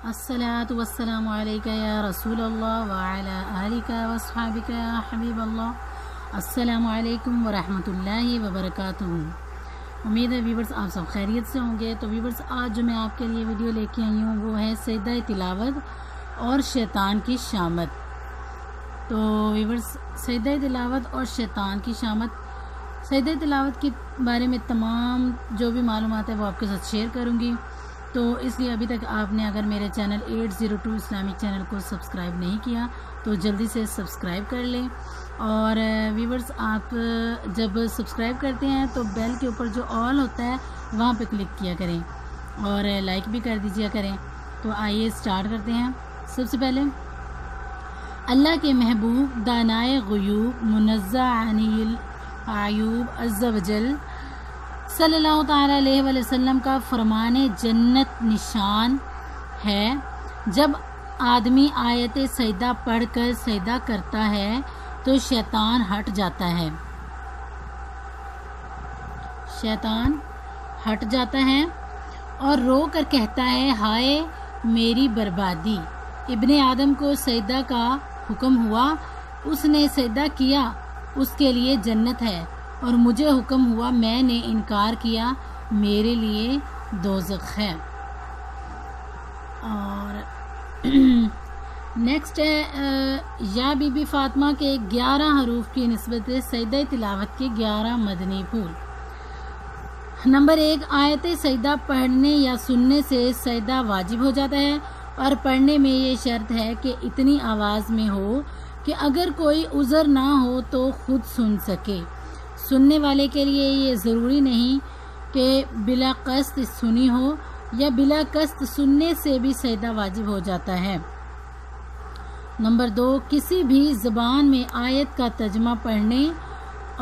अस्सलातु वस्सलामु अलैका या रसूल अल्लाह व अला आलिका व अस्हाबिका या हबीब अल्लाह। अस्सलामु अलैकुम व रहमतुल्लाहि व बरकातुहू। उम्मीद है व्यूवर्स आप सब खैरियत से होंगे। तो व्यूवर्स आज जो मैं आपके लिए वीडियो लेके आई हूँ वो है सजदा तिलावत और शैतान की शामत। तो व्यूवर्स सजदा तिलावत और शैतान की शामत, सजदा तिलावत के बारे में तमाम जो भी मालूमात है वो आपके साथ शेयर करूँगी। तो इसलिए अभी तक आपने अगर मेरे चैनल 802 इस्लामिक चैनल को सब्सक्राइब नहीं किया तो जल्दी से सब्सक्राइब कर लें। और व्यूवर्स आप जब सब्सक्राइब करते हैं तो बेल के ऊपर जो ऑल होता है वहाँ पे क्लिक किया करें और लाइक भी कर दीजिए करें। तो आइए स्टार्ट करते हैं। सबसे पहले अल्लाह के महबूब दानाए गुयूब मुनज़्ज़ा अनिल आयूब अज़्ज़ा वजल सल्लल्लाहु ताला अलैहि वसल्लम का फरमाने जन्नत निशान है, जब आदमी आयत सजदा पढ़कर सजदा करता है तो शैतान हट जाता है, शैतान हट जाता है और रो कर कहता है हाय मेरी बर्बादी। इब्ने आदम को सजदा का हुक्म हुआ, उसने सजदा किया, उसके लिए जन्नत है, और मुझे हुक्म हुआ मैंने इनकार किया, मेरे लिए दोज़ख है। और नेक्स्ट है या बीबी फातिमा के 11 हरूफ की निस्बत सजदा तिलावत के 11 मदनी फूल। नंबर 1, आयत सजदा पढ़ने या सुनने से सजदा वाजिब हो जाता है और पढ़ने में ये शर्त है कि इतनी आवाज़ में हो कि अगर कोई उज़र ना हो तो खुद सुन सके। सुनने वाले के लिए ये ज़रूरी नहीं कि बिला कस्त सुनी हो, या बिला कस्त सुनने से भी सजदा वाजिब हो जाता है। नंबर 2, किसी भी ज़बान में आयत का तर्जमा पढ़ने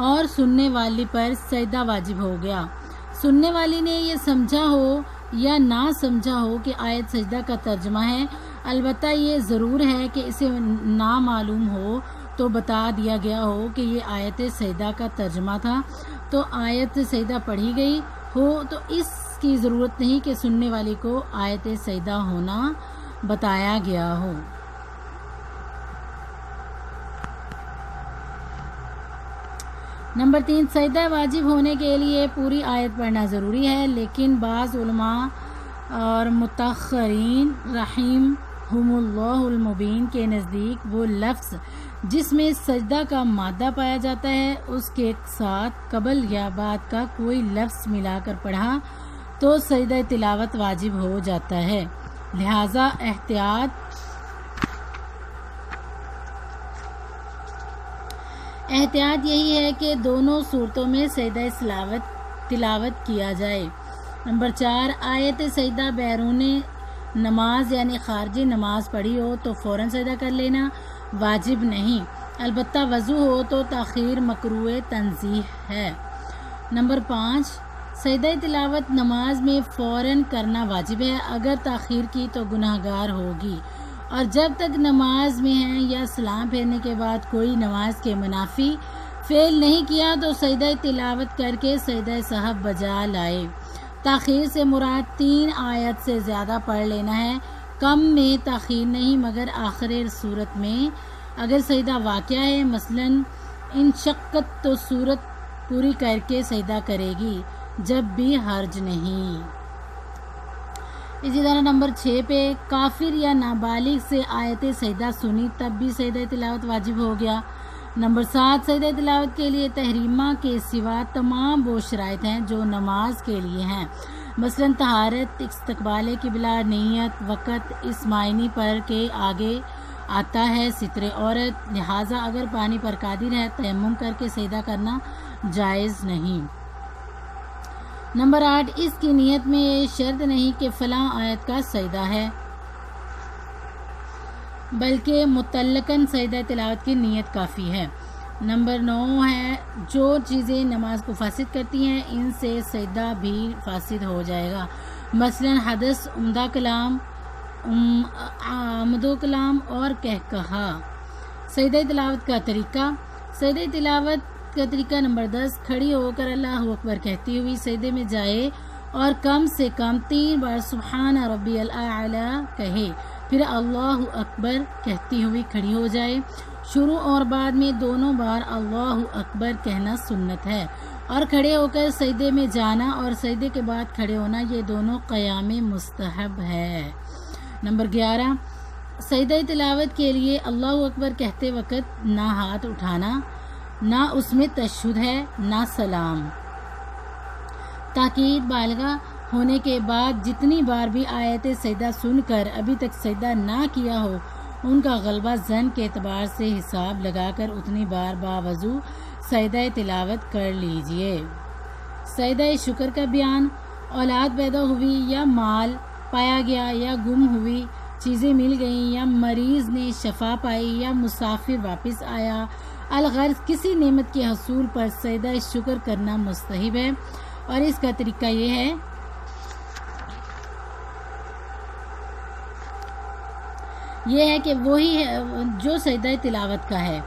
और सुनने वाली पर सजदा वाजिब हो गया। सुनने वाली ने ये समझा हो या ना समझा हो कि आयत सजदा का तर्जमा है, अलबत्ता ये ज़रूर है कि इसे ना मालूम हो तो बता दिया गया हो कि ये आयत सजदा का तर्जमा था, तो आयत सजदा पढ़ी गई हो तो इसकी ज़रूरत नहीं कि सुनने वाले को आयत सजदा होना बताया गया हो। नंबर 3, सजदा वाजिब होने के लिए पूरी आयत पढ़ना ज़रूरी है, लेकिन बाज़ उलमा और मुतअख़्ख़रीन रहीमहुमुल्लाहुल मुबीन के नज़दीक वो लफ्ज़ जिसमें सजदा का मादा पाया जाता है उसके साथ कबल या बाद का कोई लफ्ज़ मिलाकर पढ़ा तो सजदा तिलावत वाजिब हो जाता है। लिहाजा एहतियात यही है कि दोनों सूरतों में सजदा तिलावत किया जाए। नंबर 4, आयत सजदा बैरून नमाज यानी खारजी नमाज पढ़ी हो तो फ़ौरन सजदा कर लेना वाजिब नहीं, अलबत्ता वज़ू हो तो ताख़ीर मकरूह तंज़ीह है। नंबर 5, सजदा तिलावत नमाज में फ़ौरन करना वाजिब है, अगर ताख़ीर की तो गुनाहगार होगी, और जब तक नमाज में हैं या सलाम फेरने के बाद कोई नमाज के मुनाफी फ़ेल नहीं किया तो सजदा तिलावत करके सजदा सहब बजा लाए। ताख़ीर से मुराद 3 आयत से ज़्यादा पढ़ लेना है, कम में ताख़ीर नहीं मगर आखिर सूरत में। अगर सजदा वाक़या है मसलन इंशक्कत तो सूरत पूरी करके सजदा करेगी, जब भी हर्ज नहीं। इसी तरह नंबर 6 पे काफिर या नाबालिग से आयत सजदा सुनी तब भी सजदा तिलावत वाजिब हो गया। नंबर 7, सजदा तिलावत के लिए तहरीमा के सिवा तमाम वो शराइत हैं जो नमाज के लिए हैं, मसलन तहारत, इस्तक़बाल क़िबला, नियत, वक़्त, इस मायने पर के आगे आता है सित्रे औरत। लिहाजा अगर पानी पर कादिर है तयम्मुम करके सजदा करना जायज़ नहीं। नंबर 8, इसकी नियत में ये शर्त नहीं कि फ़लाँ आयत का सजदा है, बल्कि मुतल्लकन सजदा तिलावत की नियत काफ़ी है। नंबर 9 है जो चीज़ें नमाज को फासिद करती हैं इनसे सजदा भी फासिद हो जाएगा, मसलन हदस, उम्दा कलाम, आमदो कलाम और कहकहा। सजदा तिलावत का तरीका, सजदा तिलावत का तरीका नंबर 10, खड़ी होकर अल्लाह अकबर कहती हुई सजदे में जाए اور کم سے کم 3 بار سبحان ربی الاعلی کہے، پھر اللہ اکبر کہتی ہوئی کھڑی ہو جائے۔ شروع اور بعد میں دونوں بار اللہ اکبر کہنا سنت ہے، اور کھڑے ہو کر سجدے میں جانا اور سجدے کے بعد کھڑے ہونا یہ دونوں قیام مستحب ہے۔ نمبر 11، سجدہ تلاوت کے لیے اللہ اکبر کہتے وقت نہ ہاتھ اٹھانا، نہ اس میں تشہد ہے، نہ سلام۔ تاکید بالغہ ہونے کے بعد جتنی بار بھی آیت سجدہ سن کر ابھی تک سجدہ نہ کیا ہو ان کا غلبہ زن کے اعتبار سے حساب لگا کر اتنی بار باوضو سجدہ تلاوت کر لیجئے۔ سجدہ شکر کا بیان، اولاد پیدا ہوئی یا مال پایا گیا یا گم ہوئی چیزیں مل گئیں یا مریض نے شفا پائی یا مسافر واپس آیا، الغرض کسی نعمت کے حصول پر سجدہ شکر کرنا مستحب ہے، اور اس کا طریقہ یہ ہے کہ وہی ہے جو سجدہ تلاوت کا ہے۔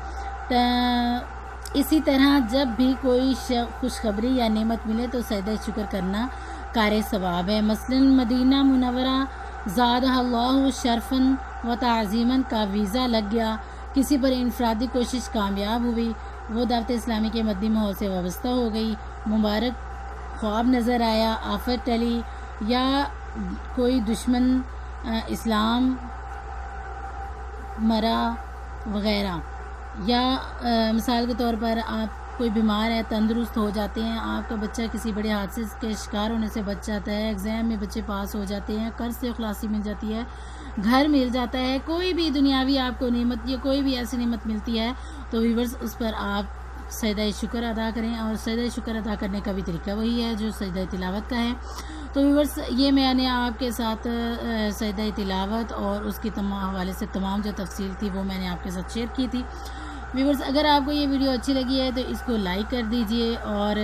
اسی طرح جب بھی کوئی خوشخبری یا نعمت ملے تو سجدہ شکر کرنا کار ثواب ہے۔ مثلا مدینہ منورہ زادہ اللہ شرفاً و تعظیماً کا ویزا لگ گیا، کسی پر انفرادی کوشش کامیاب ہوئی، وہ دعوت اسلامی کے مدنی ماحول سے وابستہ ہو گئی، مبارک خواب نظر آیا، آفت ٹلی، یا کوئی دشمن اسلام مرا وغیرہ، یا مثال کے طور پر آپ کوئی بیمار ہے، تندرست ہو جاتے ہیں، آپ کا بچہ کسی بڑے حادثے کے شکار ہونے سے بچ جاتا ہے، ایگزام میں بچے پاس ہو جاتے ہیں، قرض سے خلاصی مل جاتی ہے، گھر مل جاتا ہے، کوئی بھی دنیاوی آپ کو نعمت یا کوئی بھی ایسی نعمت ملتی ہے تو ویورز اس پر آپ سجدہ شکر ادا کریں، اور سجدہ شکر ادا کرنے کا بھی طریقہ وہی ہے جو سجدہ تلاوت کا ہے۔ تو ویورز یہ میں نے آپ کے ساتھ سجدہ تلاوت اور اس کی حوالے سے تمام جو تفصیل تھی وہ میں نے آپ کے ساتھ شیئر کی تھی۔ ویورز اگر آپ کو یہ ویڈیو اچھی لگی ہے تو اس کو لائک کر دیجئے، اور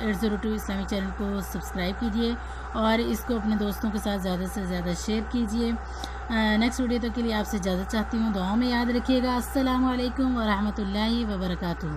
802 اسلامی چینل کو سبسکرائب کیجئے، اور اس کو اپنے دوستوں کے ساتھ زیادہ سے زیادہ شیئر کیجئے۔ نیکسٹ ویڈیو تک کے لیے آپ سے اجازت چاہتی ہوں، دعاؤں میں یاد رکھیے گا۔ السلام علیکم ورحمۃ اللہ وبرکاتہ۔